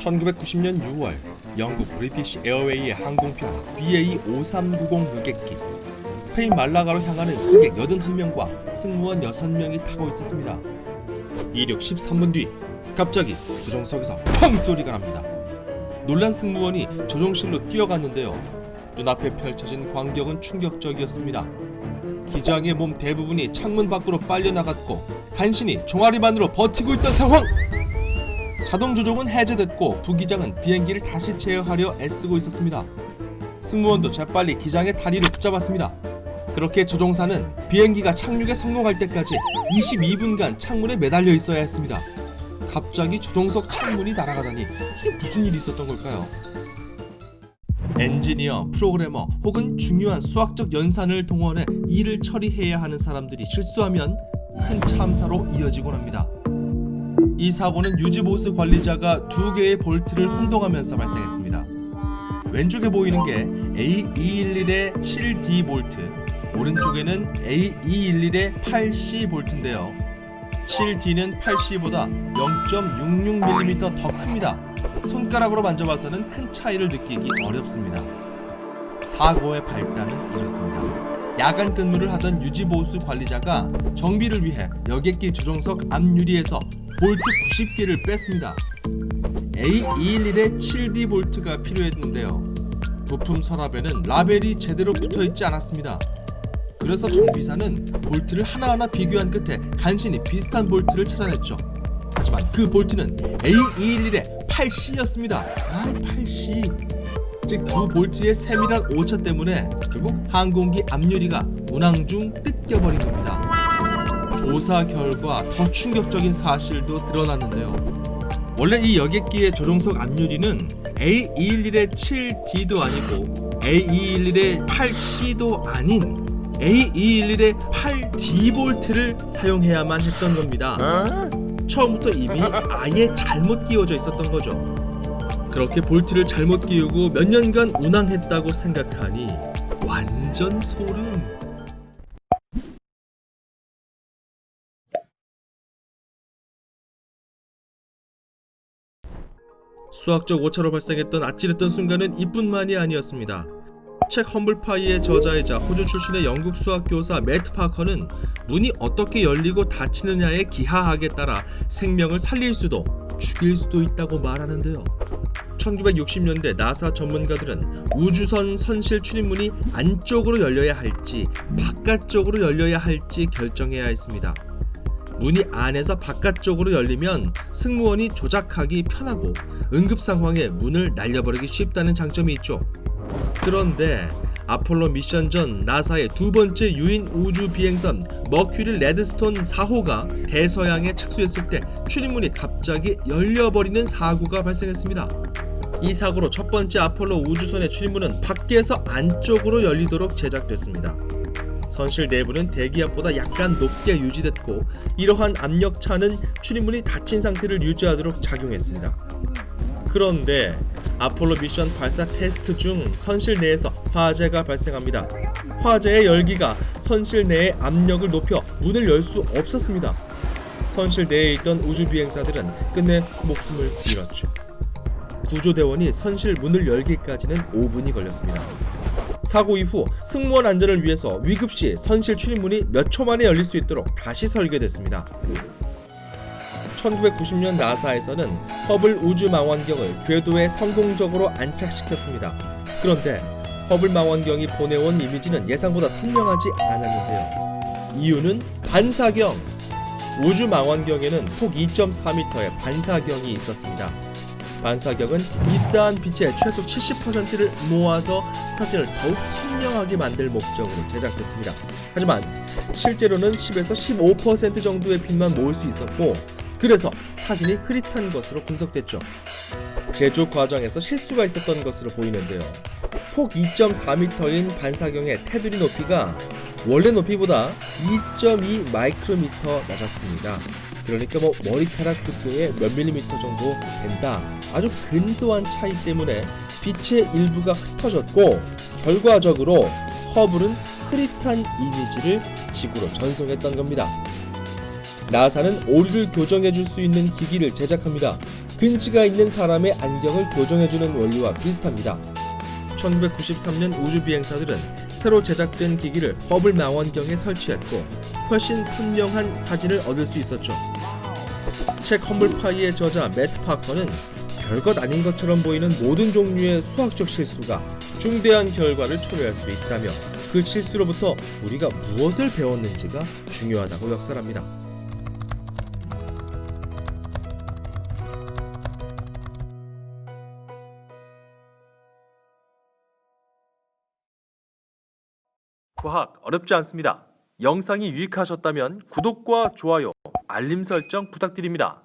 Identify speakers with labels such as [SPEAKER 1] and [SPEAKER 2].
[SPEAKER 1] 1990년 6월 영국 브리티시 에어웨이의 항공편 BA5390 여객기 스페인 말라가로 향하는 승객 81명과 승무원 6명이 타고 있었습니다. 이륙 13분 뒤 갑자기 조종석에서 펑 소리가 납니다. 놀란 승무원이 조종실로 뛰어갔는데요. 눈앞에 펼쳐진 광경은 충격적이었습니다. 기장의 몸 대부분이 창문 밖으로 빨려나갔고 간신히 종아리만으로 버티고 있던 상황! 자동 조종은 해제됐고 부기장은 비행기를 다시 제어하려 애쓰고 있었습니다. 승무원도 재빨리 기장의 다리를 붙잡았습니다. 그렇게 조종사는 비행기가 착륙에 성공할 때까지 22분간 창문에 매달려 있어야 했습니다. 갑자기 조종석 창문이 날아가다니 이게 무슨 일이 있었던 걸까요? 엔지니어, 프로그래머 혹은 중요한 수학적 연산을 동원해 일을 처리해야 하는 사람들이 실수하면 큰 참사로 이어지곤 합니다. 이 사고는 유지보수 관리자가 2개의 볼트를 혼동하면서 발생했습니다. 왼쪽에 보이는 게 A211의 7D 볼트, 오른쪽에는 A211의 8C 볼트인데요. 7D는 8C보다 0.66mm 더 큽니다. 손가락으로 만져봐서는 큰 차이를 느끼기 어렵습니다. 사고의 발단은 이렇습니다. 야간 근무를 하던 유지보수 관리자가 정비를 위해 여객기 조종석 앞유리에서 볼트 90개를 뺐습니다. A211의 7D 볼트가 필요했는데요. 부품 서랍에는 라벨이 제대로 붙어있지 않았습니다. 그래서 정비사는 볼트를 하나하나 비교한 끝에 간신히 비슷한 볼트를 찾아냈죠. 하지만 그 볼트는 A211의 8C였습니다. 8C. 즉 두 볼트의 세밀한 오차 때문에 결국 항공기 앞유리가 운항 중 뜯겨버린 겁니다. 조사 결과 더 충격적인 사실도 드러났는데요. 원래 이 여객기의 조종석 앞유리는 A211의 7D도 아니고 A211의 8C도 아닌 A211의 8D 볼트를 사용해야만 했던 겁니다. 처음부터 이미 아예 잘못 끼워져 있었던 거죠. 그렇게 볼트를 잘못 끼우고 몇 년간 운항했다고 생각하니 완전 소름. 수학적 오차로 발생했던 아찔했던 순간은 이뿐만이 아니었습니다. 책 험블파이의 저자이자 호주 출신의 영국 수학교사 매트 파커는 문이 어떻게 열리고 닫히느냐의 기하학에 따라 생명을 살릴 수도 죽일 수도 있다고 말하는데요. 1960년대 나사 전문가들은 우주선 선실 출입문이 안쪽으로 열려야 할지 바깥쪽으로 열려야 할지 결정해야 했습니다. 문이 안에서 바깥쪽으로 열리면 승무원이 조작하기 편하고 응급 상황에 문을 날려버리기 쉽다는 장점이 있죠. 그런데 아폴로 미션 전 나사의 두 번째 유인 우주 비행선 머큐리 레드스톤 4호가 대서양에 착수했을 때 출입문이 갑자기 열려버리는 사고가 발생했습니다. 이 사고로 첫 번째 아폴로 우주선의 출입문은 밖에서 안쪽으로 열리도록 제작됐습니다. 선실 내부는 대기압보다 약간 높게 유지됐고 이러한 압력차는 출입문이 닫힌 상태를 유지하도록 작용했습니다. 그런데 아폴로 미션 발사 테스트 중 선실 내에서 화재가 발생합니다. 화재의 열기가 선실 내의 압력을 높여 문을 열 수 없었습니다. 선실 내에 있던 우주 비행사들은 끝내 목숨을 잃었죠. 구조대원이 선실 문을 열기까지는 5분이 걸렸습니다. 사고 이후 승무원 안전을 위해서 위급시 선실 출입문이 몇 초 만에 열릴 수 있도록 다시 설계됐습니다. 1990년 나사에서는 허블 우주망원경을 궤도에 성공적으로 안착시켰습니다. 그런데 허블 망원경이 보내온 이미지는 예상보다 선명하지 않았는데요. 이유는 반사경! 우주망원경에는 폭 2.4m의 반사경이 있었습니다. 반사경은 입사한 빛의 최소 70%를 모아서 사진을 더욱 선명하게 만들 목적으로 제작됐습니다. 하지만 실제로는 10에서 15% 정도의 빛만 모을 수 있었고 그래서 사진이 흐릿한 것으로 분석됐죠. 제조 과정에서 실수가 있었던 것으로 보이는데요. 폭 2.4m인 반사경의 테두리 높이가 원래 높이보다 2.2 마이크로미터 낮았습니다. 그러니까 머리카락 두께의 몇 밀리미터 정도 된다. 아주 근소한 차이 때문에 빛의 일부가 흩어졌고 결과적으로 허블은 흐릿한 이미지를 지구로 전송했던 겁니다. 나사는 오류를 교정해줄 수 있는 기기를 제작합니다. 근치가 있는 사람의 안경을 교정해주는 원리와 비슷합니다. 1993년 우주비행사들은 새로 제작된 기기를 허블 망원경에 설치했고 훨씬 선명한 사진을 얻을 수 있었죠. 책 험블파이의 저자 매트 파커는 별것 아닌 것처럼 보이는 모든 종류의 수학적 실수가 중대한 결과를 초래할 수 있다며 그 실수로부터 우리가 무엇을 배웠는지가 중요하다고 역설합니다. 과학 어렵지 않습니다. 영상이 유익하셨다면 구독과 좋아요, 알림 설정 부탁드립니다.